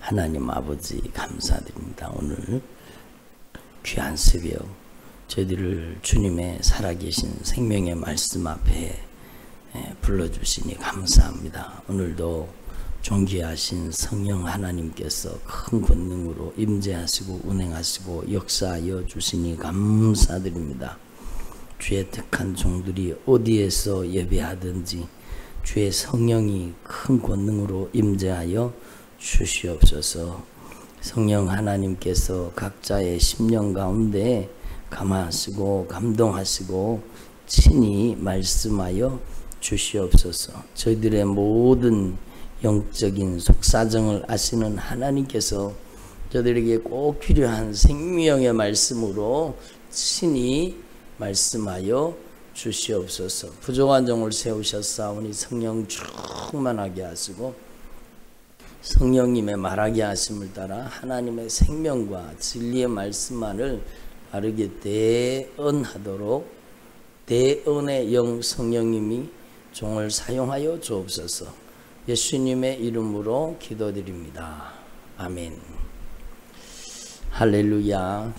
하나님 아버지 감사드립니다. 오늘 귀한 새벽 저희들을 주님의 살아계신 생명의 말씀 앞에 불러주시니 감사합니다. 오늘도 존귀하신 성령 하나님께서 큰 권능으로 임재하시고 운행하시고 역사하여 주시니 감사드립니다. 주의 택한 종들이 어디에서 예배하든지 주의 성령이 큰 권능으로 임재하여 주시옵소서. 성령 하나님께서 각자의 심령 가운데 감화하시고 감동하시고 친히 말씀하여 주시옵소서. 저희들의 모든 영적인 속사정을 아시는 하나님께서 저들에게 꼭 필요한 생명의 말씀으로 친히 말씀하여 주시옵소서. 부족한 종을 세우셨사오니 성령 충만하게 하시고 성령님의 말하게 하심을 따라 하나님의 생명과 진리의 말씀만을 바르게 대언하도록 대언의 영 성령님이 종을 사용하여 주옵소서. 예수님의 이름으로 기도드립니다. 아멘. 할렐루야.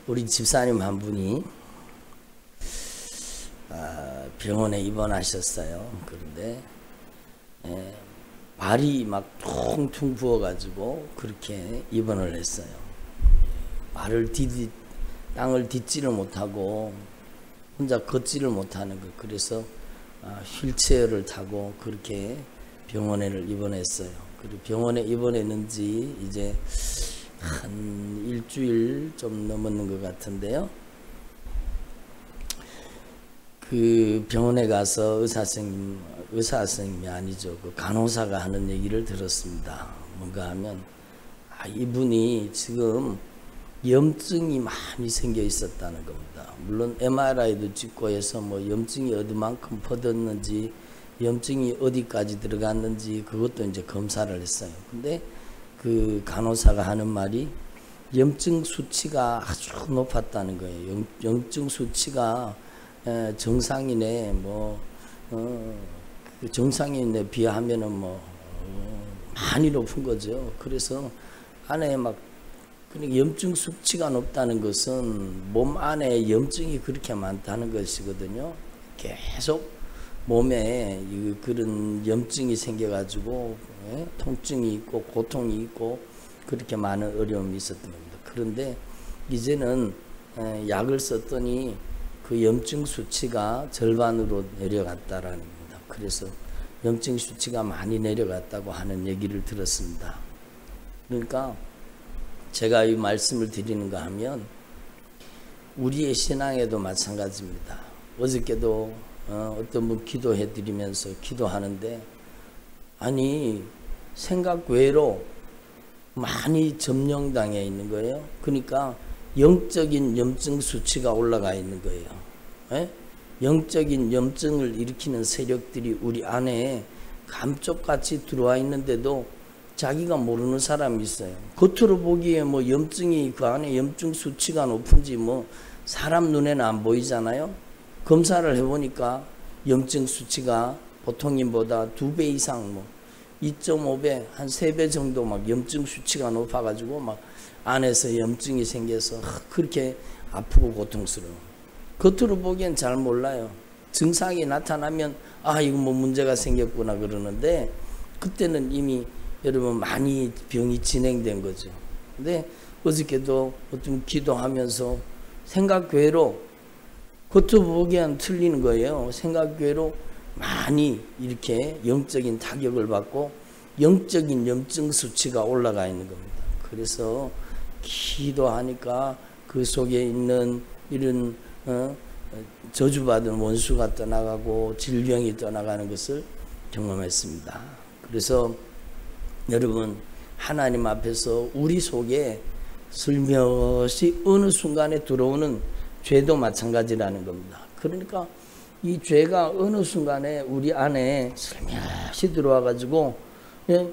우리 집사님 한 분이 병원에 입원하셨어요. 그런데 발이 막 퉁퉁 부어가지고 그렇게 입원을 했어요. 발을 땅을 딛지를 못하고 혼자 걷지를 못하는 거. 그래서 휠체어를 타고 그렇게 병원에 입원했어요. 그리고 병원에 입원했는지 이제 한 일주일 좀 넘었는 것 같은데요. 그 병원에 가서 의사 선생님이 아니죠. 그 간호사가 하는 얘기를 들었습니다. 뭔가 하면 이분이 지금 염증이 많이 생겨 있었다는 겁니다. 물론 MRI도 찍고 해서 뭐 염증이 어디만큼 퍼졌는지 염증이 어디까지 들어갔는지 그것도 이제 검사를 했어요. 근데 그 간호사가 하는 말이 염증 수치가 아주 높았다는 거예요. 염증 수치가 정상인의 정상인에 비하면은 많이 높은 거죠. 그래서 안에 막 염증 수치가 높다는 것은 몸 안에 염증이 그렇게 많다는 것이거든요. 계속 몸에 그런 염증이 생겨가지고 통증이 있고 고통이 있고 그렇게 많은 어려움이 있었던 겁니다. 그런데 이제는 약을 썼더니 그 염증 수치가 절반으로 내려갔다라는 겁니다. 그래서 염증 수치가 많이 내려갔다고 하는 얘기를 들었습니다. 그러니까 제가 이 말씀을 드리는가 하면 우리의 신앙에도 마찬가지입니다. 어저께도 어떤 분 기도해 드리면서 기도하는데 아니 생각 외로 많이 점령당해 있는 거예요. 그러니까 영적인 염증 수치가 올라가 있는 거예요. 영적인 염증을 일으키는 세력들이 우리 안에 감쪽같이 들어와 있는데도 자기가 모르는 사람이 있어요. 겉으로 보기에 염증이 그 안에 염증 수치가 높은지 사람 눈에는 안 보이잖아요. 검사를 해보니까 염증 수치가 보통인보다 2배 이상 2.5배 한 3배 정도 염증 수치가 높아가지고 안에서 염증이 생겨서 그렇게 아프고 고통스러워. 겉으로 보기엔 잘 몰라요. 증상이 나타나면 이거 문제가 생겼구나 그러는데 그때는 이미 여러분 많이 병이 진행된 거죠. 근데 어저께도 어떤 기도하면서 생각 외로 겉으로 보기엔 틀리는 거예요. 생각 외로 많이 이렇게 영적인 타격을 받고 영적인 염증 수치가 올라가 있는 겁니다. 그래서 기도하니까 그 속에 있는 이런 저주받은 원수가 떠나가고 질병이 떠나가는 것을 경험했습니다. 그래서 여러분 하나님 앞에서 우리 속에 슬며시 어느 순간에 들어오는 죄도 마찬가지라는 겁니다. 그러니까 이 죄가 어느 순간에 우리 안에 슬며시 들어와 가지고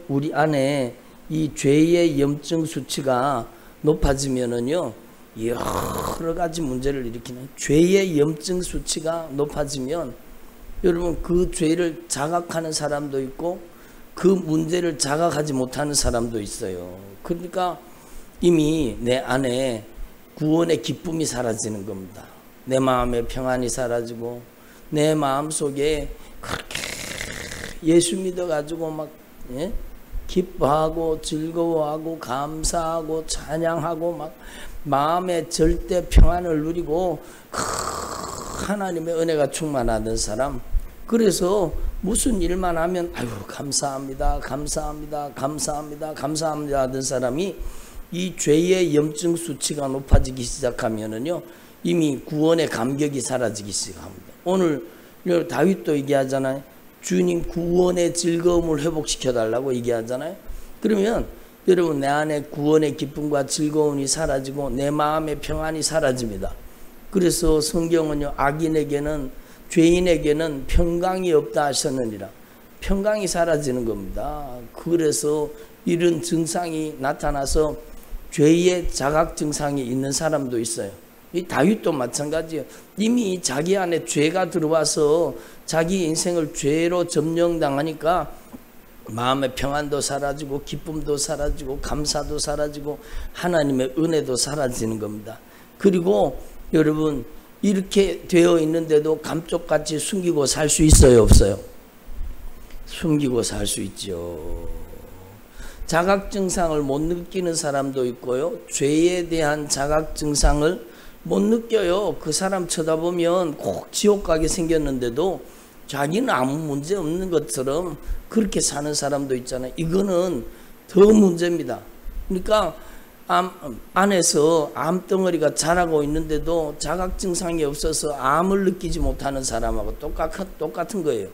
우리 안에 이 죄의 염증 수치가 높아지면은요 여러 가지 문제를 일으키는 죄의 염증 수치가 높아지면 여러분 그 죄를 자각하는 사람도 있고 그 문제를 자각하지 못하는 사람도 있어요. 그러니까 이미 내 안에 구원의 기쁨이 사라지는 겁니다. 내 마음의 평안이 사라지고 내 마음속에 그렇게 예수 믿어가지고 막 기뻐하고 즐거워하고 감사하고 찬양하고 막 마음의 절대 평안을 누리고 하나님의 은혜가 충만하던 사람, 그래서 무슨 일만 하면 아유 감사합니다 감사합니다 감사합니다 감사합니다 하던 사람이 이 죄의 염증 수치가 높아지기 시작하면은요 이미 구원의 감격이 사라지기 시작합니다. 오늘 다윗도 얘기하잖아요. 주님 구원의 즐거움을 회복시켜 달라고 얘기하잖아요. 그러면 여러분 내 안에 구원의 기쁨과 즐거움이 사라지고 내 마음의 평안이 사라집니다. 그래서 성경은요 악인에게는 죄인에게는 평강이 없다 하셨느니라. 평강이 사라지는 겁니다. 그래서 이런 증상이 나타나서 죄의 자각 증상이 있는 사람도 있어요. 이 다윗도 마찬가지예요. 이미 자기 안에 죄가 들어와서 자기 인생을 죄로 점령당하니까 마음의 평안도 사라지고 기쁨도 사라지고 감사도 사라지고 하나님의 은혜도 사라지는 겁니다. 그리고 여러분 이렇게 되어 있는데도 감쪽같이 숨기고 살 수 있어요 없어요? 숨기고 살 수 있죠. 자각 증상을 못 느끼는 사람도 있고요. 죄에 대한 자각 증상을 못 느껴요. 그 사람 쳐다보면 꼭 지옥 가게 생겼는데도 자기는 아무 문제 없는 것처럼 그렇게 사는 사람도 있잖아요. 이거는 더 문제입니다. 그러니까 안에서 암덩어리가 자라고 있는데도 자각 증상이 없어서 암을 느끼지 못하는 사람하고 똑같은 거예요.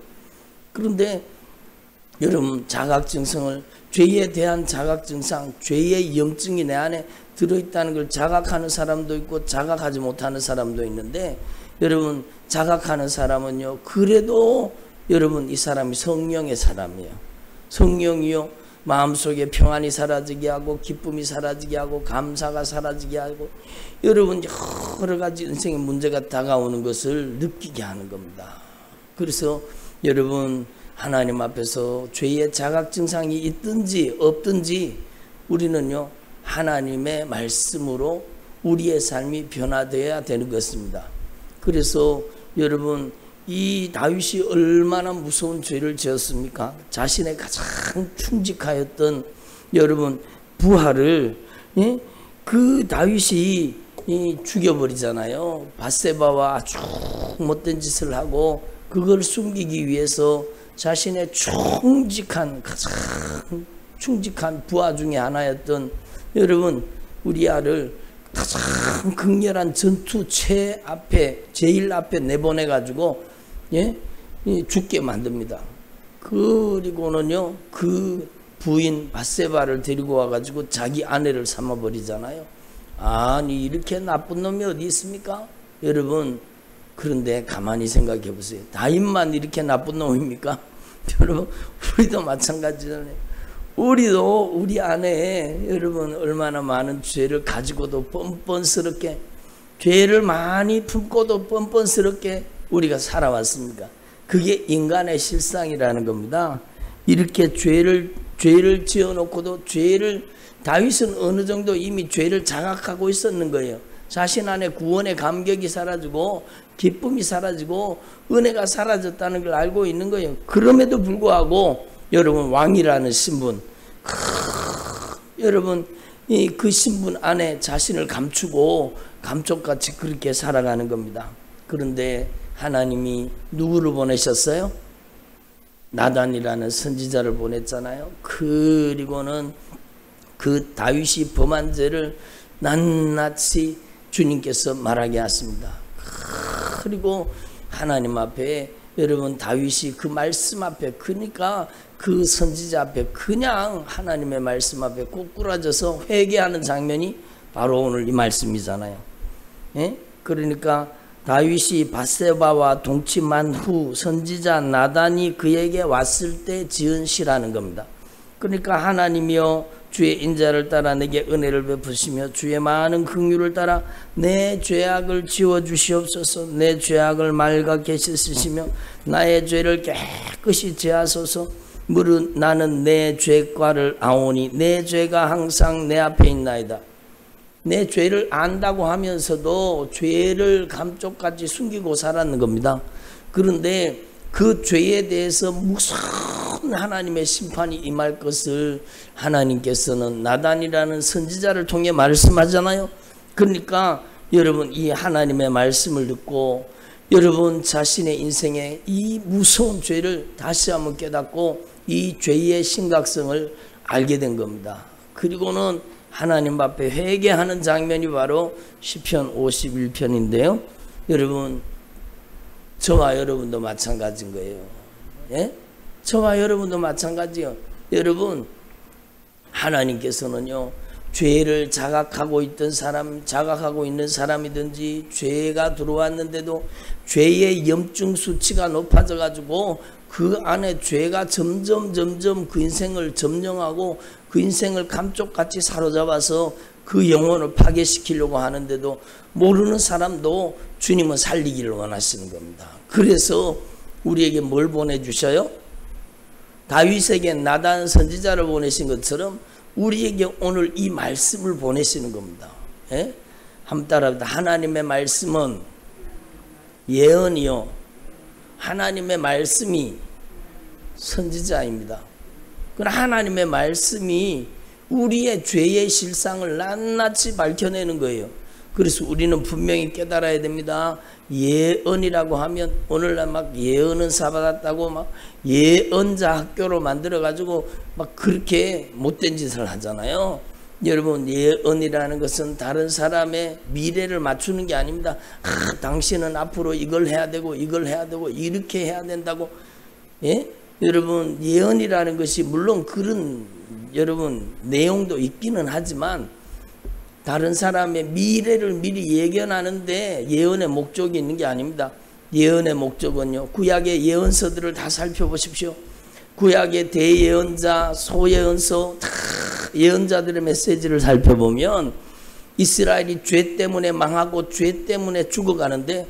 그런데 여러분 자각 증상을 죄에 대한 자각 증상, 죄의 염증이 내 안에 들어있다는 걸 자각하는 사람도 있고 자각하지 못하는 사람도 있는데 여러분 자각하는 사람은요 그래도 여러분 이 사람이 성령의 사람이에요. 성령이요 마음속에 평안이 사라지게 하고 기쁨이 사라지게 하고 감사가 사라지게 하고 여러분 여러 가지 인생의 문제가 다가오는 것을 느끼게 하는 겁니다. 그래서 여러분 하나님 앞에서 죄의 자각 증상이 있든지 없든지 우리는요 하나님의 말씀으로 우리의 삶이 변화되어야 되는 것입니다. 그래서 여러분 이 다윗이 얼마나 무서운 죄를 지었습니까? 자신의 가장 충직하였던 여러분 부하를 그 다윗이 죽여버리잖아요. 밧세바와 아주 못된 짓을 하고 그걸 숨기기 위해서 자신의 가장 충직한 부하 중에 하나였던 여러분 우리아를 가장 극렬한 전투 제일 앞에 내보내가지고 죽게 만듭니다. 그리고는요 그 부인 밧세바를 데리고 와가지고 자기 아내를 삼아버리잖아요. 아니 이렇게 나쁜 놈이 어디 있습니까? 여러분 그런데 가만히 생각해 보세요. 다윗만 이렇게 나쁜 놈입니까? 여러분 우리도 마찬가지잖아요. 우리도 우리 안에 여러분 얼마나 많은 죄를 가지고도 뻔뻔스럽게 죄를 많이 품고도 뻔뻔스럽게 우리가 살아왔습니까? 그게 인간의 실상이라는 겁니다. 이렇게 죄를 지어놓고도 다윗은 어느 정도 이미 죄를 자각하고 있었는 거예요. 자신 안에 구원의 감격이 사라지고 기쁨이 사라지고 은혜가 사라졌다는 걸 알고 있는 거예요. 그럼에도 불구하고 여러분 왕이라는 신분, 여러분 그 신분 안에 자신을 감추고 감쪽같이 그렇게 살아가는 겁니다. 그런데 하나님이 누구를 보내셨어요? 나단이라는 선지자를 보냈잖아요. 그리고는 그 다윗이 범한 죄를 낱낱이 주님께서 말하게 하십니다. 그리고 하나님 앞에 여러분 다윗이 그 말씀 앞에 그러니까 그 선지자 앞에 그냥 하나님의 말씀 앞에 꼬꾸라져서 회개하는 장면이 바로 오늘 이 말씀이잖아요. 그러니까 다윗이 밧세바와 동침한 후 선지자 나단이 그에게 왔을 때 지은 시라는 겁니다. 그러니까 하나님이여 주의 인자를 따라 내게 은혜를 베푸시며 주의 많은 긍휼을 따라 내 죄악을 지워주시옵소서. 내 죄악을 맑게 씻으시며 나의 죄를 깨끗이 제하소서. 무릇 나는 내 죄과를 아오니 내 죄가 항상 내 앞에 있나이다. 내 죄를 안다고 하면서도 죄를 감쪽같이 숨기고 살았는 겁니다. 그런데 그 죄에 대해서 무서운 하나님의 심판이 임할 것을 하나님께서는 나단이라는 선지자를 통해 말씀하잖아요. 그러니까 여러분 이 하나님의 말씀을 듣고 여러분 자신의 인생에 이 무서운 죄를 다시 한번 깨닫고 이 죄의 심각성을 알게 된 겁니다. 그리고는 하나님 앞에 회개하는 장면이 바로 시편 51편인데요. 여러분 저와 여러분도 마찬가지인 거예요. 예? 저와 여러분도 마찬가지요. 여러분 하나님께서는요 죄를 자각하고 있는 사람이든지 죄가 들어왔는데도 죄의 염증 수치가 높아져 가지고 그 안에 죄가 점점 그 인생을 점령하고 그 인생을 감쪽같이 사로잡아서 그 영혼을 파괴시키려고 하는데도 모르는 사람도 주님은 살리기를 원하시는 겁니다. 그래서 우리에게 뭘 보내주셔요? 다윗에게 나단 선지자를 보내신 것처럼 우리에게 오늘 이 말씀을 보내시는 겁니다. 예? 한번 따라합니다. 하나님의 말씀은 예언이요, 하나님의 말씀이 선지자입니다. 그러나 하나님의 말씀이 우리의 죄의 실상을 낱낱이 밝혀내는 거예요. 그래서 우리는 분명히 깨달아야 됩니다. 예언이라고 하면 오늘날 막 예언은 사받았다고 막 예언자 학교로 만들어 가지고 막 그렇게 못된 짓을 하잖아요. 여러분 예언이라는 것은 다른 사람의 미래를 맞추는 게 아닙니다. 당신은 앞으로 이걸 해야 되고 이걸 해야 되고 이렇게 해야 된다고. 예? 여러분 예언이라는 것이 물론 그런 여러분 내용도 있기는 하지만 다른 사람의 미래를 미리 예견하는데 예언의 목적이 있는 게 아닙니다. 예언의 목적은요, 구약의 예언서들을 다 살펴보십시오. 구약의 대예언자, 소예언서 다 예언자들의 메시지를 살펴보면 이스라엘이 죄 때문에 망하고 죄 때문에 죽어가는데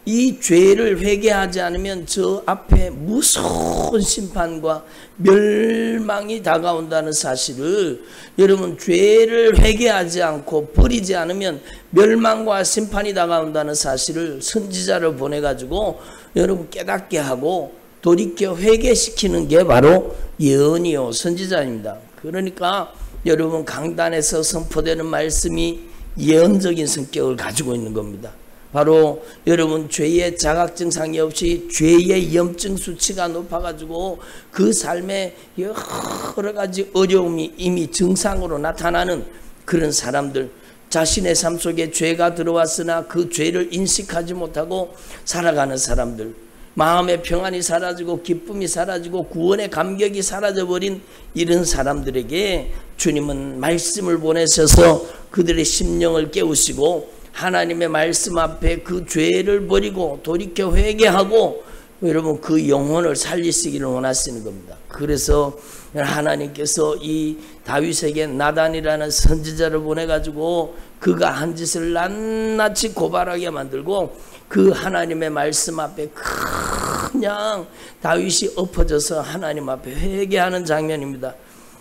이 죄를 회개하지 않으면 저 앞에 무서운 심판과 멸망이 다가온다는 사실을, 여러분 죄를 회개하지 않고 버리지 않으면 멸망과 심판이 다가온다는 사실을 선지자를 보내가지고 여러분 깨닫게 하고 돌이켜 회개시키는 게 바로 예언이요 선지자입니다. 그러니까 여러분 강단에서 선포되는 말씀이 예언적인 성격을 가지고 있는 겁니다. 바로 여러분 죄의 자각 증상이 없이 죄의 염증 수치가 높아가지고 그 삶에 여러 가지 어려움이 이미 증상으로 나타나는 그런 사람들, 자신의 삶 속에 죄가 들어왔으나 그 죄를 인식하지 못하고 살아가는 사람들, 마음의 평안이 사라지고 기쁨이 사라지고 구원의 감격이 사라져버린 이런 사람들에게 주님은 말씀을 보내셔서 그들의 심령을 깨우시고 하나님의 말씀 앞에 그 죄를 버리고 돌이켜 회개하고 여러분 그 영혼을 살리시기를 원하시는 겁니다. 그래서 하나님께서 이 다윗에게 나단이라는 선지자를 보내가지고 그가 한 짓을 낱낱이 고발하게 만들고 그 하나님의 말씀 앞에 그냥 다윗이 엎어져서 하나님 앞에 회개하는 장면입니다.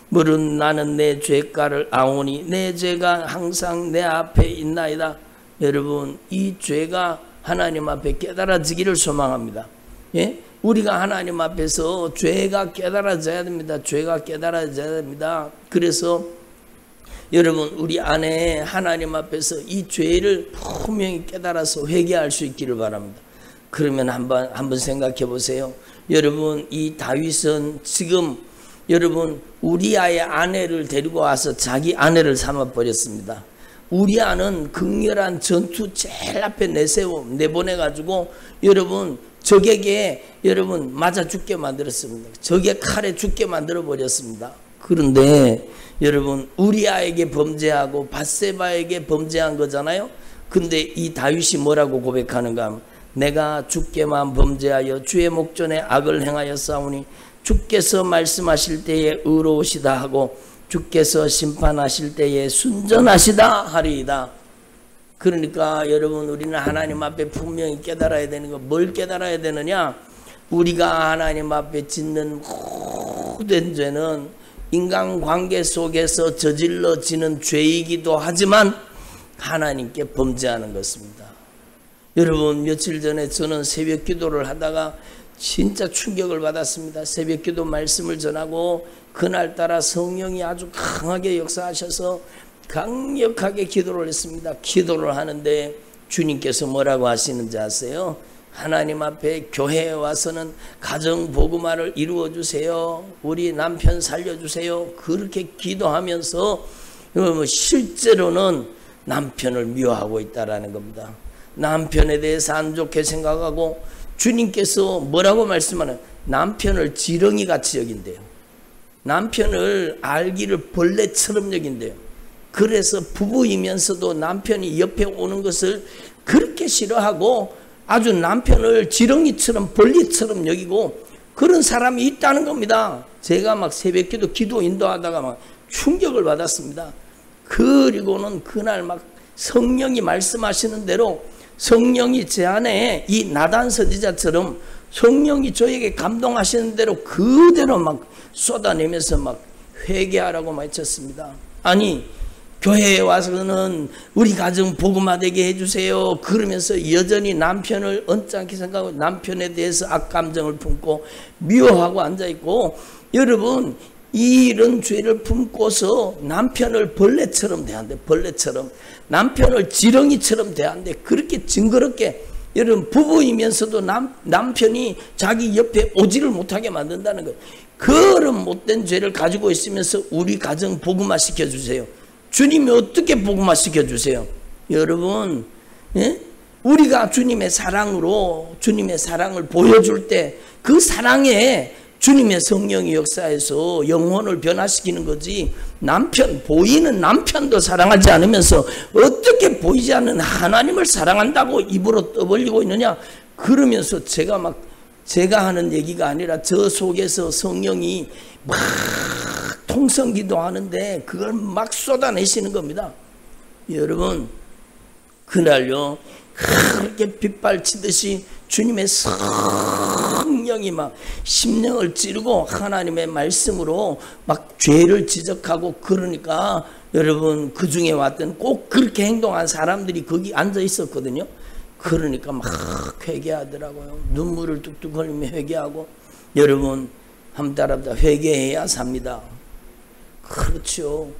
무릇 나는 내 죄가를 아오니 내 죄가 항상 내 앞에 있나이다. 여러분 이 죄가 하나님 앞에 깨달아지기를 소망합니다. 예? 우리가 하나님 앞에서 죄가 깨달아져야 됩니다. 죄가 깨달아져야 됩니다. 그래서 여러분 우리 안에 하나님 앞에서 이 죄를 분명히 깨달아서 회개할 수 있기를 바랍니다. 그러면 한번 생각해 보세요. 여러분 이 다윗은 지금 여러분 우리아의 아내를 데리고 와서 자기 아내를 삼아 버렸습니다. 우리아는 극렬한 전투 제일 앞에 내보내가지고 여러분 적에게 여러분 맞아 죽게 만들었습니다. 적의 칼에 죽게 만들어 버렸습니다. 그런데 여러분 우리아에게 범죄하고 밧세바에게 범죄한 거잖아요. 근데 이 다윗이 뭐라고 고백하는가 하면 내가 주께만 범죄하여 주의 목전에 악을 행하였사오니 주께서 말씀하실 때에 의로우시다 하고 주께서 심판하실 때에 순전하시다 하리이다. 그러니까 여러분 우리는 하나님 앞에 분명히 깨달아야 되는 거, 뭘 깨달아야 되느냐? 우리가 하나님 앞에 짓는 모든 죄는 인간관계 속에서 저질러지는 죄이기도 하지만 하나님께 범죄하는 것입니다. 여러분, 며칠 전에 저는 새벽 기도를 하다가 진짜 충격을 받았습니다. 새벽 기도 말씀을 전하고 그날따라 성령이 아주 강하게 역사하셔서 강력하게 기도를 했습니다. 기도를 하는데 주님께서 뭐라고 하시는지 아세요? 하나님 앞에 교회에 와서는 가정 복음화를 이루어 주세요. 우리 남편 살려주세요. 그렇게 기도하면서 실제로는 남편을 미워하고 있다라는 겁니다. 남편에 대해서 안 좋게 생각하고 주님께서 뭐라고 말씀하는, 남편을 지렁이 같이 여긴대요. 남편을 알기를 벌레처럼 여긴대요. 그래서 부부이면서도 남편이 옆에 오는 것을 그렇게 싫어하고 아주 남편을 지렁이처럼 벌레처럼 여기고 그런 사람이 있다는 겁니다. 제가 막 새벽기도 기도 인도하다가 막 충격을 받았습니다. 그리고는 그날 막 성령이 말씀하시는 대로 성령이 제 안에 이 나단 선지자처럼 성령이 저에게 감동하시는 대로 그대로 막 쏟아내면서 막 회개하라고 외쳤습니다. 아니, 교회에 와서는 우리 가정 복음화되게 해주세요. 그러면서 여전히 남편을 언짢게 생각하고 남편에 대해서 악감정을 품고 미워하고 앉아있고, 여러분 이런 죄를 품고서 남편을 벌레처럼 대한대. 벌레처럼 남편을 지렁이처럼 대한대. 그렇게 징그럽게 여러분 부부이면서도 남편이 자기 옆에 오지를 못하게 만든다는 거예요. 그런 못된 죄를 가지고 있으면서 우리 가정 복음화 시켜주세요. 주님이 어떻게 복음화 시켜주세요? 여러분, 예? 우리가 주님의 사랑으로 주님의 사랑을 보여줄 때 그 사랑에 주님의 성령이 역사해서 영혼을 변화시키는 거지, 보이는 남편도 사랑하지 않으면서 어떻게 보이지 않는 하나님을 사랑한다고 입으로 떠벌리고 있느냐? 그러면서 제가 하는 얘기가 아니라 저 속에서 성령이 막 통성기도 하는데 그걸 막 쏟아내시는 겁니다. 여러분, 그날요 그렇게 빗발치듯이 주님의 성령이 막 심령을 찌르고 하나님의 말씀으로 막 죄를 지적하고, 그러니까 여러분 그 중에 왔던 꼭 그렇게 행동한 사람들이 거기 앉아 있었거든요. 그러니까 막 회개하더라고요. 눈물을 뚝뚝 흘리며 회개하고. 여러분 한번 따라합니다. 회개해야 삽니다. 그렇죠.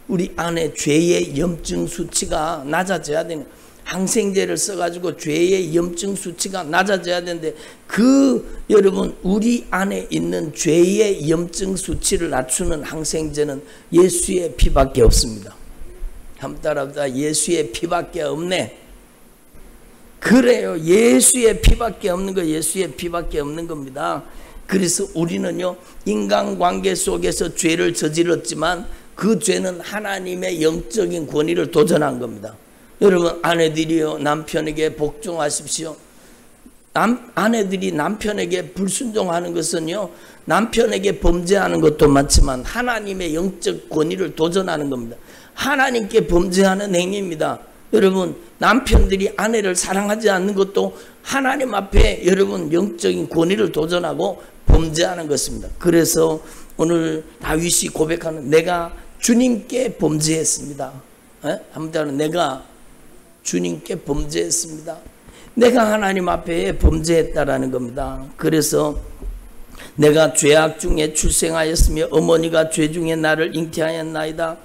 우리 안에 죄의 염증 수치가 낮아져야 되는, 항생제를 써가지고 죄의 염증 수치가 낮아져야 되는데, 여러분 우리 안에 있는 죄의 염증 수치를 낮추는 항생제는 예수의 피밖에 없습니다. 한번 따라합니다. 예수의 피밖에 없네. 그래요. 예수의 피밖에 없는 거, 예수의 피밖에 없는 겁니다. 그래서 우리는요 인간관계 속에서 죄를 저질렀지만 그 죄는 하나님의 영적인 권위를 도전한 겁니다. 여러분, 아내들이요 남편에게 복종하십시오. 아내들이 남편에게 불순종하는 것은요 남편에게 범죄하는 것도 맞지만 하나님의 영적 권위를 도전하는 겁니다. 하나님께 범죄하는 행위입니다. 여러분, 남편들이 아내를 사랑하지 않는 것도 하나님 앞에 여러분 영적인 권위를 도전하고 범죄하는 것입니다. 그래서 오늘 다윗이 고백하는, 내가 주님께 범죄했습니다. 한번 내가 주님께 범죄했습니다. 내가 하나님 앞에 범죄했다라는 겁니다. 그래서 내가 죄악 중에 출생하였으며 어머니가 죄 중에 나를 잉태하였나이다.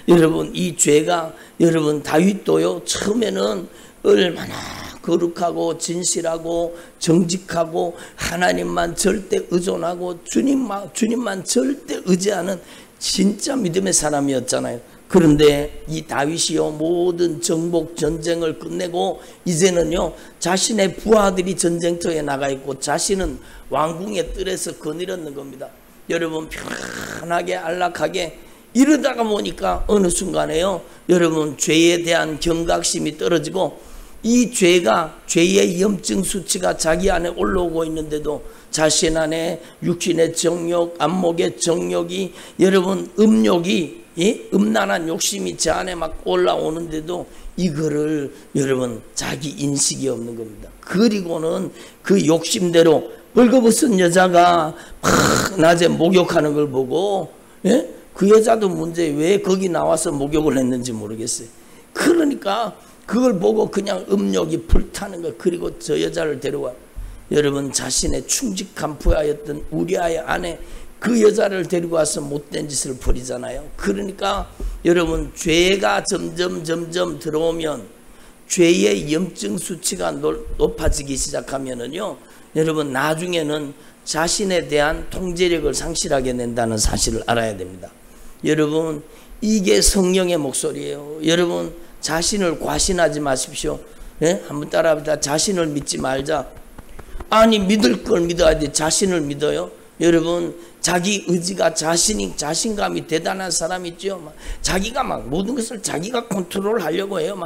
여러분, 이 죄가, 여러분 다윗도요 처음에는 얼마나 거룩하고 진실하고 정직하고 하나님만 절대 의존하고 주님만 절대 의지하는 진짜 믿음의 사람이었잖아요. 그런데 이 다윗이요 모든 정복 전쟁을 끝내고 이제는요 자신의 부하들이 전쟁터에 나가 있고 자신은 왕궁의 뜰에서 거느렸는 겁니다. 여러분, 편하게 안락하게 이러다가 보니까 어느 순간에요 여러분 죄에 대한 경각심이 떨어지고, 이 죄의 염증 수치가 자기 안에 올라오고 있는데도 자신 안에 육신의 정욕, 안목의 정욕이, 여러분 음욕이, 음란한 욕심이 제 안에 막 올라오는데도 이거를 여러분 자기 인식이 없는 겁니다. 그리고는 그 욕심대로 벌거벗은 여자가 막 낮에 목욕하는 걸 보고, 예? 그 여자도 문제, 왜 거기 나와서 목욕을 했는지 모르겠어요. 그러니까 그걸 보고 그냥 음욕이 불타는 거. 그리고 저 여자를 데려와. 여러분, 자신의 충직한 부하였던 우리아의 아내, 그 여자를 데리고 와서 못된 짓을 벌이잖아요. 그러니까 여러분, 죄가 점점 들어오면, 죄의 염증 수치가 높아지기 시작하면은요, 여러분, 나중에는 자신에 대한 통제력을 상실하게 된다는 사실을 알아야 됩니다. 여러분, 이게 성령의 목소리예요. 여러분, 자신을 과신하지 마십시오. 예? 한번 따라합니다. 자신을 믿지 말자. 아니, 믿을 걸 믿어야 돼. 자신을 믿어요? 여러분, 자기 의지가, 자신감이 대단한 사람 있죠. 자기가 막 모든 것을 자기가 컨트롤하려고 해요.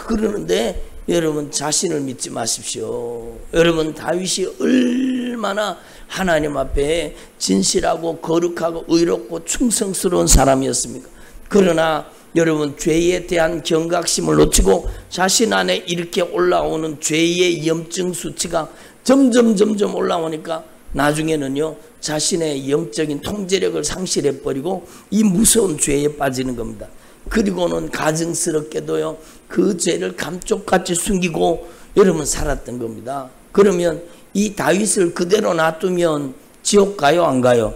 그러는데 여러분, 자신을 믿지 마십시오. 여러분, 다윗이 얼마나 하나님 앞에 진실하고 거룩하고 의롭고 충성스러운 사람이었습니까? 그러나 여러분, 죄에 대한 경각심을 놓치고 자신 안에 이렇게 올라오는 죄의 염증 수치가 점점 올라오니까 나중에는요, 자신의 영적인 통제력을 상실해버리고 이 무서운 죄에 빠지는 겁니다. 그리고는 가증스럽게도요, 그 죄를 감쪽같이 숨기고 여러분 살았던 겁니다. 그러면 이 다윗을 그대로 놔두면 지옥 가요, 안 가요?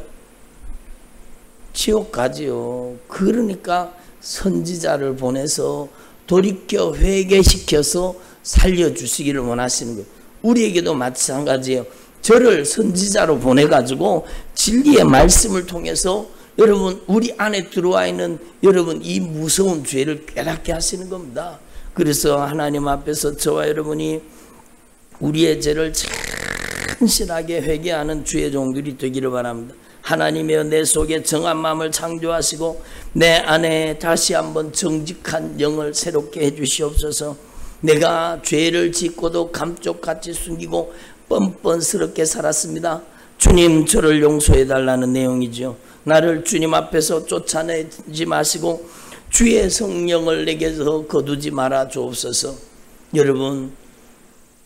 지옥 가지요. 그러니까 선지자를 보내서 돌이켜 회개시켜서 살려주시기를 원하시는 거예요. 우리에게도 마찬가지예요. 저를 선지자로 보내가지고 진리의 말씀을 통해서 여러분, 우리 안에 들어와 있는 여러분 이 무서운 죄를 깨닫게 하시는 겁니다. 그래서 하나님 앞에서 저와 여러분이 우리의 죄를 진실하게 회개하는 주의 종들이 되기를 바랍니다. 하나님이여, 내 속에 정한 마음을 창조하시고 내 안에 다시 한번 정직한 영을 새롭게 해주시옵소서. 내가 죄를 짓고도 감쪽같이 숨기고 뻔뻔스럽게 살았습니다. 주님, 저를 용서해달라는 내용이죠. 나를 주님 앞에서 쫓아내지 마시고 주의 성령을 내게서 거두지 말아 주옵소서. 여러분,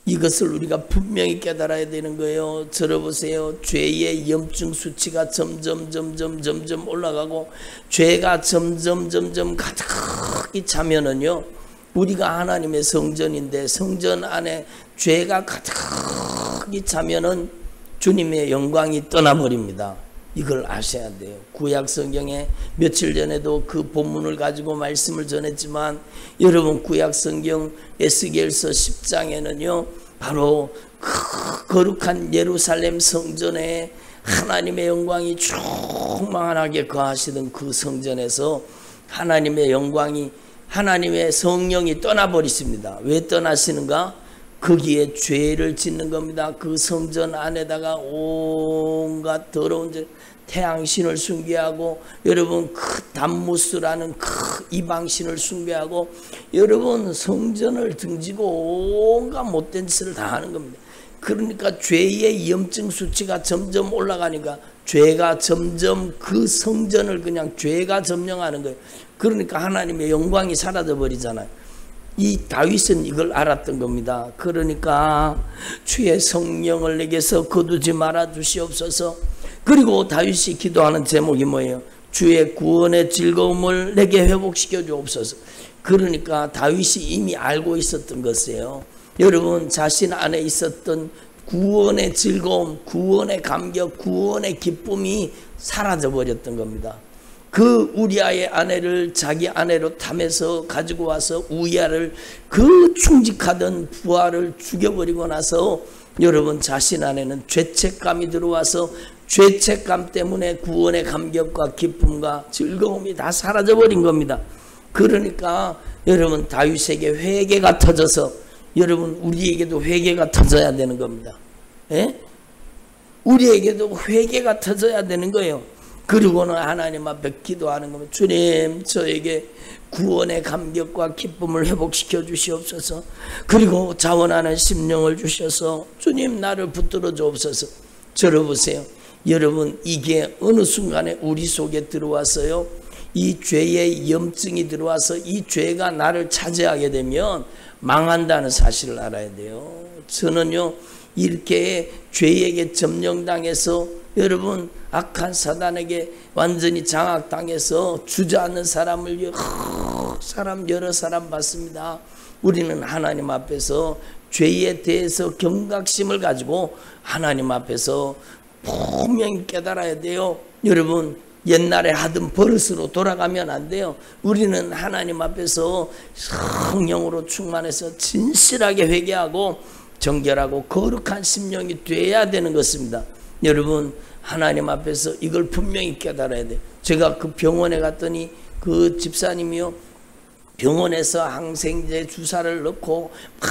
이것을 우리가 분명히 깨달아야 되는 거예요. 들어보세요. 죄의 염증 수치가 점점 올라가고 죄가 점점 가득히 차면은요, 우리가 하나님의 성전인데 성전 안에 죄가 가득히 차면은 주님의 영광이 떠나버립니다. 이걸 아셔야 돼요. 구약 성경에 며칠 전에도 그 본문을 가지고 말씀을 전했지만, 여러분, 구약 성경 에스겔서 10장에는요 바로 그 거룩한 예루살렘 성전에 하나님의 영광이 충만하게 거하시던 그 성전에서 하나님의 영광이, 하나님의 성령이 떠나버리십니다. 왜 떠나시는가? 거기에 죄를 짓는 겁니다. 그 성전 안에다가 온갖 더러운 죄, 태양신을 숭배하고, 여러분, 그 담무스라는 그 이방신을 숭배하고, 여러분, 성전을 등지고 온갖 못된 짓을 다 하는 겁니다. 그러니까 죄의 염증 수치가 점점 올라가니까 죄가 점점 그 성전을 그냥 죄가 점령하는 거예요. 그러니까 하나님의 영광이 사라져 버리잖아요. 이 다윗은 이걸 알았던 겁니다. 그러니까 주의 성령을 내게서 거두지 말아 주시옵소서. 그리고 다윗이 기도하는 제목이 뭐예요? 주의 구원의 즐거움을 내게 회복시켜 주옵소서. 그러니까 다윗이 이미 알고 있었던 것이에요. 여러분, 자신 안에 있었던 구원의 즐거움, 구원의 감격, 구원의 기쁨이 사라져 버렸던 겁니다. 그 우리아의 아내를 자기 아내로 탐해서 가지고 와서 우리아를, 그 충직하던 부하를 죽여버리고 나서 여러분, 자신 안에는 죄책감이 들어와서 죄책감 때문에 구원의 감격과 기쁨과 즐거움이 다 사라져버린 겁니다. 그러니까 여러분, 다윗에게 회개가 터져서, 여러분, 우리에게도 회개가 터져야 되는 겁니다. 예? 우리에게도 회개가 터져야 되는 거예요. 그리고는 하나님 앞에 기도하는 겁니다. 주님, 저에게 구원의 감격과 기쁨을 회복시켜 주시옵소서. 그리고 자원하는 심령을 주셔서 주님, 나를 붙들어 주옵소서. 들어보세요. 여러분, 이게 어느 순간에 우리 속에 들어와서요, 이 죄의 염증이 들어와서 이 죄가 나를 차지하게 되면 망한다는 사실을 알아야 돼요. 저는요, 이렇게 죄에게 점령당해서 여러분 악한 사단에게 완전히 장악당해서 주저앉는 사람을 여러 사람 봤습니다. 우리는 하나님 앞에서 죄에 대해서 경각심을 가지고 하나님 앞에서 분명히 깨달아야 돼요. 여러분 옛날에 하던 버릇으로 돌아가면 안 돼요. 우리는 하나님 앞에서 성령으로 충만해서 진실하게 회개하고 정결하고 거룩한 심령이 돼야 되는 것입니다. 여러분 하나님 앞에서 이걸 분명히 깨달아야 돼요. 제가 그 병원에 갔더니 그 집사님이요, 병원에서 항생제 주사를 넣고 막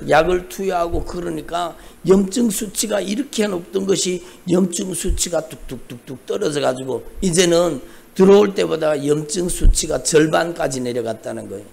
약을 투여하고 그러니까 염증 수치가 이렇게 높던 것이 염증 수치가 뚝뚝뚝뚝 떨어져 가지고 이제는 들어올 때보다 염증 수치가 절반까지 내려갔다는 거예요.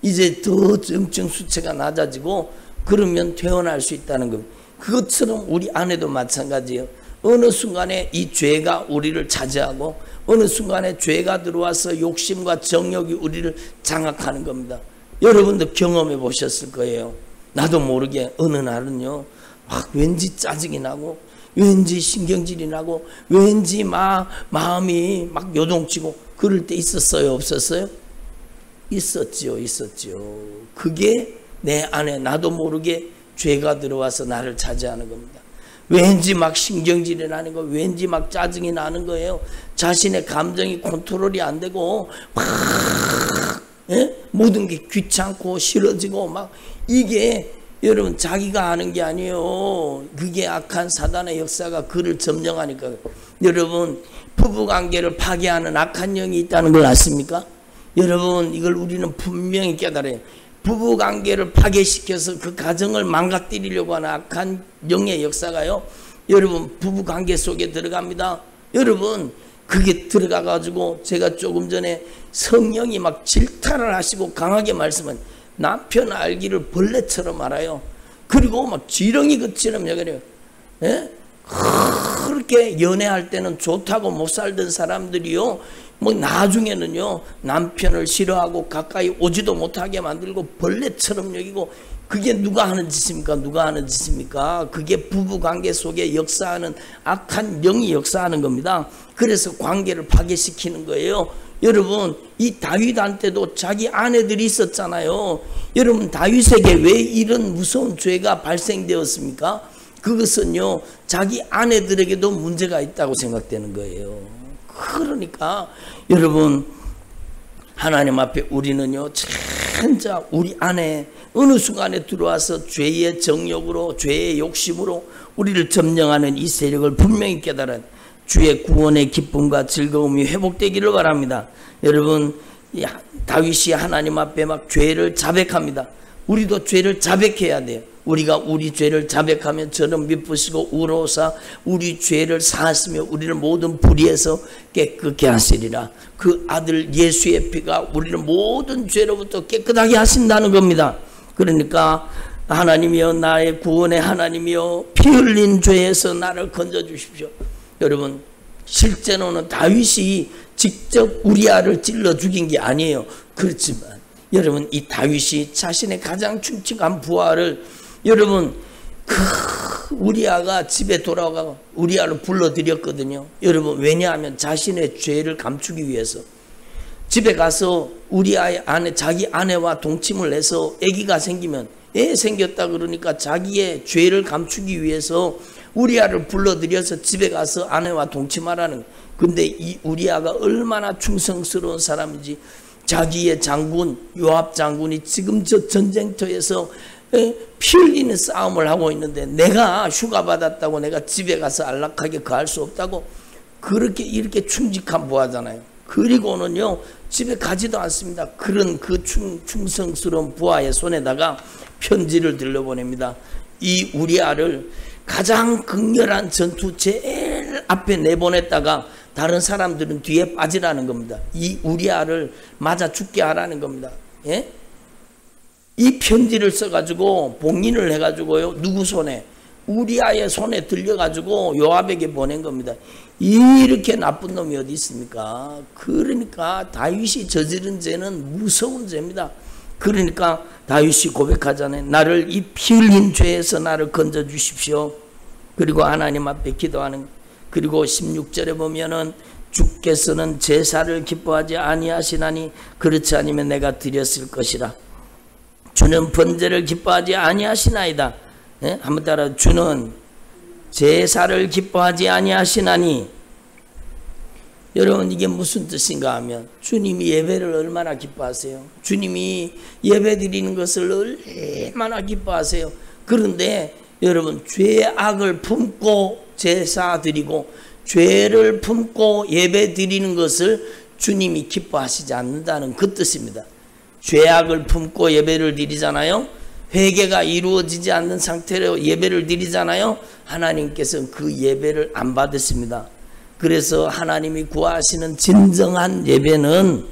이제 더 염증 수치가 낮아지고 그러면 퇴원할 수 있다는 겁니다. 그것처럼 우리 안에도 마찬가지예요. 어느 순간에 이 죄가 우리를 차지하고 어느 순간에 죄가 들어와서 욕심과 정욕이 우리를 장악하는 겁니다. 여러분도 경험해 보셨을 거예요. 나도 모르게 어느 날은요 막 왠지 짜증이 나고 왠지 신경질이 나고 왠지 막 마음이 막 요동치고 그럴 때 있었어요, 없었어요? 있었지요. 그게 내 안에 나도 모르게 죄가 들어와서 나를 차지하는 겁니다. 왠지 막 신경질이 나는 거, 왠지 막 짜증이 나는 거예요. 자신의 감정이 컨트롤이 안 되고 막 모든 게 귀찮고 싫어지고 막 이게 여러분 자기가 하는 게 아니에요. 그게 악한 사단의 역사가 그를 점령하니까. 여러분 부부관계를 파괴하는 악한 영이 있다는 걸 아십니까? 여러분 이걸 우리는 분명히 깨달아요. 부부관계를 파괴시켜서 그 가정을 망가뜨리려고 하는 악한 영의 역사가요, 여러분 부부관계 속에 들어갑니다. 여러분 그게 들어가 가지고 제가 조금 전에 성령이 막 질타를 하시고 강하게 말씀은 남편 알기를 벌레처럼 알아요. 그리고 막 지렁이 것처럼 그래요. 그렇게 연애할 때는 좋다고 못 살던 사람들이요, 뭐 나중에는요 남편을 싫어하고 가까이 오지도 못하게 만들고 벌레처럼 여기고, 그게 누가 하는 짓입니까? 그게 부부관계 속에 역사하는 악한 영이 역사하는 겁니다. 그래서 관계를 파괴시키는 거예요. 여러분 이 다윗한테도 자기 아내들이 있었잖아요. 여러분 다윗에게 왜 이런 무서운 죄가 발생되었습니까? 그것은요 자기 아내들에게도 문제가 있다고 생각되는 거예요. 그러니까 여러분 하나님 앞에 우리는요 진짜 우리 안에 어느 순간에 들어와서 죄의 정욕으로, 죄의 욕심으로 우리를 점령하는 이 세력을 분명히 깨달은 주의 구원의 기쁨과 즐거움이 회복되기를 바랍니다. 여러분 다윗이 하나님 앞에 막 죄를 자백합니다. 우리도 죄를 자백해야 돼요. 우리가 우리 죄를 자백하면 저는 미쁘시고 우로사 우리 죄를 사하시며 우리를 모든 불의에서 깨끗게 하시리라. 그 아들 예수의 피가 우리를 모든 죄로부터 깨끗하게 하신다는 겁니다. 그러니까 하나님이여, 나의 구원의 하나님이여, 피 흘린 죄에서 나를 건져주십시오. 여러분 실제로는 다윗이 직접 우리아를 찔러 죽인 게 아니에요. 그렇지만 여러분 이 다윗이 자신의 가장 춤직한 부하를, 여러분 우리아가 집에 돌아가고 우리아를 불러들였거든요. 여러분 왜냐하면 자신의 죄를 감추기 위해서 집에 가서 우리아의 아내, 자기 아내와 동침을 해서 아기가 생기면, 애 생겼다 그러니까 자기의 죄를 감추기 위해서 우리아를 불러들여서 집에 가서 아내와 동침하라는. 근데 이 우리아가 얼마나 충성스러운 사람인지, 자기의 장군 요압 장군이 지금 저 전쟁터에서 피 흘리는 싸움을 하고 있는데 내가 휴가 받았다고 내가 집에 가서 안락하게 거할 수 없다고 그렇게 이렇게 충직한 부하잖아요. 그리고는요 집에 가지도 않습니다. 그런 그 충성스러운 부하의 손에다가 편지를 들려보냅니다. 이 우리아를 가장 극렬한 전투 제일 앞에 내보냈다가 다른 사람들은 뒤에 빠지라는 겁니다. 이 우리아를 맞아 죽게 하라는 겁니다. 예? 이 편지를 써가지고 봉인을 해가지고요 누구 손에? 우리아의 손에 들려가지고 요압에게 보낸 겁니다. 이렇게 나쁜 놈이 어디 있습니까? 그러니까 다윗이 저지른 죄는 무서운 죄입니다. 그러니까 다윗이 고백하잖아요. 나를 이 피 흘린 죄에서 나를 건져 주십시오. 그리고 하나님 앞에 기도하는. 그리고 16절에 보면은 주께서는 제사를 기뻐하지 아니하시나니 그렇지 않으면 내가 드렸을 것이라. 주는 번제를 기뻐하지 아니하시나이다. 예? 한번 따라. 주는 제사를 기뻐하지 아니하시나니. 여러분 이게 무슨 뜻인가 하면 주님이 예배를 얼마나 기뻐하세요. 주님이 예배 드리는 것을 얼마나 기뻐하세요. 그런데 여러분 죄악을 품고 제사 드리고 죄를 품고 예배 드리는 것을 주님이 기뻐하시지 않는다는 그 뜻입니다. 죄악을 품고 예배를 드리잖아요. 회개가 이루어지지 않는 상태로 예배를 드리잖아요. 하나님께서는 그 예배를 안 받으십니다. 그래서 하나님이 구하시는 진정한 예배는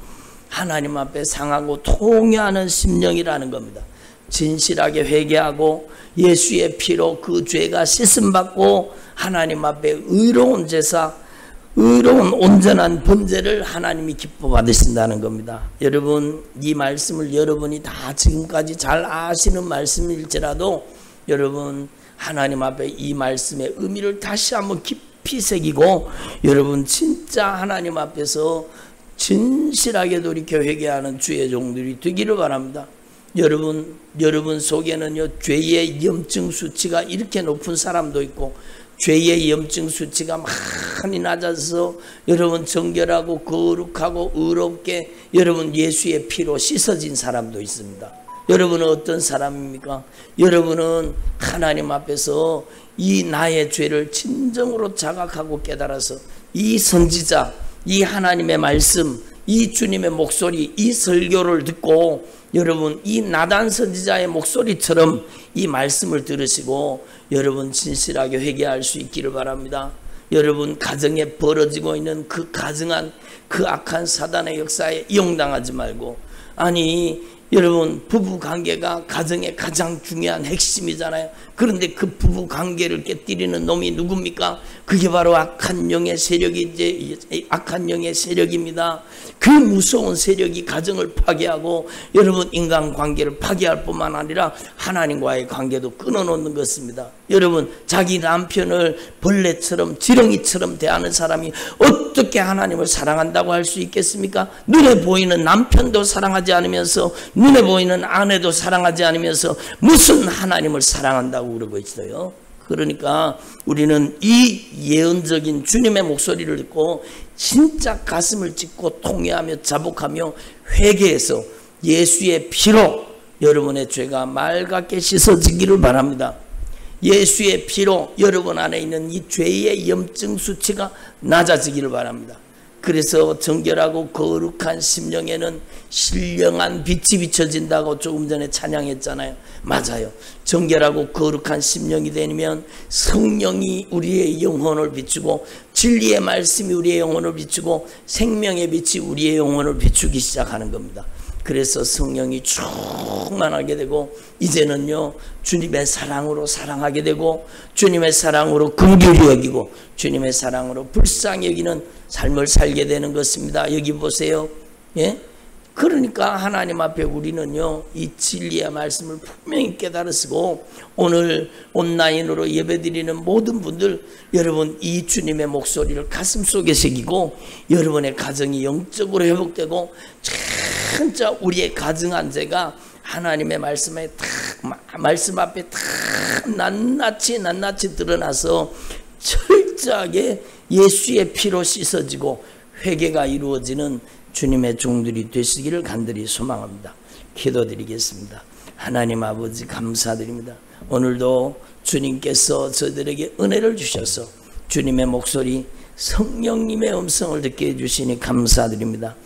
하나님 앞에 상하고 통회하는 심령이라는 겁니다. 진실하게 회개하고 예수의 피로 그 죄가 씻음받고 하나님 앞에 의로운 제사, 의로운 온전한 번제를 하나님이 기뻐 받으신다는 겁니다. 여러분 이 말씀을 여러분이 다 지금까지 잘 아시는 말씀일지라도 여러분 하나님 앞에 이 말씀의 의미를 다시 한번 깊이 새기고 여러분 진짜 하나님 앞에서 진실하게 돌이켜 회개하는 주의 종들이 되기를 바랍니다. 여러분 속에는요 죄의 염증 수치가 이렇게 높은 사람도 있고 죄의 염증 수치가 많이 낮아서 여러분 정결하고 거룩하고 의롭게 여러분 예수의 피로 씻어진 사람도 있습니다. 여러분은 어떤 사람입니까? 여러분은 하나님 앞에서 이 나의 죄를 진정으로 자각하고 깨달아서 이 선지자, 이 하나님의 말씀, 이 주님의 목소리, 이 설교를 듣고 여러분 이 나단 선지자의 목소리처럼 이 말씀을 들으시고 여러분 진실하게 회개할 수 있기를 바랍니다. 여러분 가정에 벌어지고 있는 그 가증한 그 악한 사단의 역사에 이용당하지 말고, 아니 여러분 부부관계가 가정의 가장 중요한 핵심이잖아요. 그런데 그 부부관계를 깨뜨리는 놈이 누굽니까? 그게 바로 악한 영의 악한 영의 세력입니다. 그 무서운 세력이 가정을 파괴하고 여러분 인간관계를 파괴할 뿐만 아니라 하나님과의 관계도 끊어놓는 것입니다. 여러분 자기 남편을 벌레처럼 지렁이처럼 대하는 사람이 어떻게 하나님을 사랑한다고 할 수 있겠습니까? 눈에 보이는 남편도 사랑하지 않으면서 눈에 보이는 아내도 사랑하지 않으면서 무슨 하나님을 사랑한다고 그러고 있어요. 그러니까 우리는 이 예언적인 주님의 목소리를 듣고 진짜 가슴을 찢고 통회하며 자복하며 회개해서 예수의 피로 여러분의 죄가 맑게 씻어지기를 바랍니다. 예수의 피로 여러분 안에 있는 이 죄의 염증 수치가 낮아지기를 바랍니다. 그래서 정결하고 거룩한 심령에는 신령한 빛이 비춰진다고 조금 전에 찬양했잖아요. 맞아요. 정결하고 거룩한 심령이 되면 성령이 우리의 영혼을 비추고 진리의 말씀이 우리의 영혼을 비추고 생명의 빛이 우리의 영혼을 비추기 시작하는 겁니다. 그래서 성령이 충만하게 되고 이제는요 주님의 사랑으로 사랑하게 되고 주님의 사랑으로 긍휼히 여기고 주님의 사랑으로 불쌍히 여기는 삶을 살게 되는 것입니다. 여기 보세요. 예? 그러니까 하나님 앞에 우리는요 이 진리의 말씀을 분명히 깨달으시고 오늘 온라인으로 예배드리는 모든 분들 여러분 이 주님의 목소리를 가슴속에 새기고 여러분의 가정이 영적으로 회복되고 진짜 우리의 가증한 죄가 하나님의 말씀 앞에 다 낱낱이 드러나서 철저하게 예수의 피로 씻어지고 회개가 이루어지는 주님의 종들이 되시기를 간절히 소망합니다. 기도드리겠습니다. 하나님 아버지 감사드립니다. 오늘도 주님께서 저들에게 은혜를 주셔서 주님의 목소리 성령님의 음성을 듣게 해주시니 감사드립니다.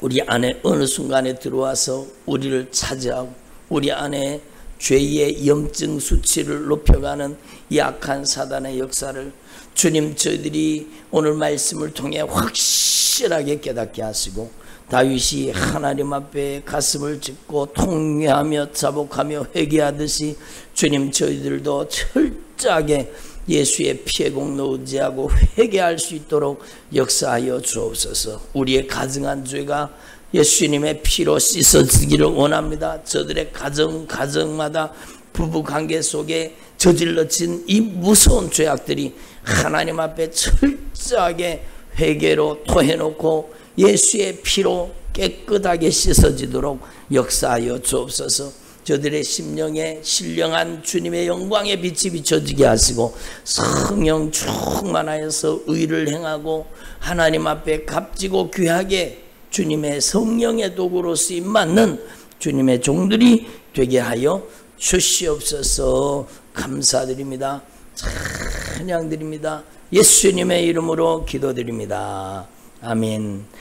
우리 안에 어느 순간에 들어와서 우리를 차지하고 우리 안에 죄의 염증 수치를 높여가는 약한 사단의 역사를 주님 저희들이 오늘 말씀을 통해 확실하게 깨닫게 하시고 다윗이 하나님 앞에 가슴을 찢고 통회하며 자복하며 회개하듯이 주님 저희들도 철저하게 예수의 피의 공로 의지하고 회개할 수 있도록 역사하여 주옵소서. 우리의 가증한 죄가 예수님의 피로 씻어지기를 원합니다. 저들의 가정마다 부부관계 속에 저질러진 이 무서운 죄악들이 하나님 앞에 철저하게 회개로 토해놓고 예수의 피로 깨끗하게 씻어지도록 역사하여 주옵소서. 저들의 심령에 신령한 주님의 영광의 빛이 비춰지게 하시고 성령 충만하여서 의를 행하고 하나님 앞에 값지고 귀하게 주님의 성령의 도구로 쓰임 받는 주님의 종들이 되게 하여 주시옵소서. 감사드립니다. 찬양드립니다. 예수님의 이름으로 기도드립니다. 아멘.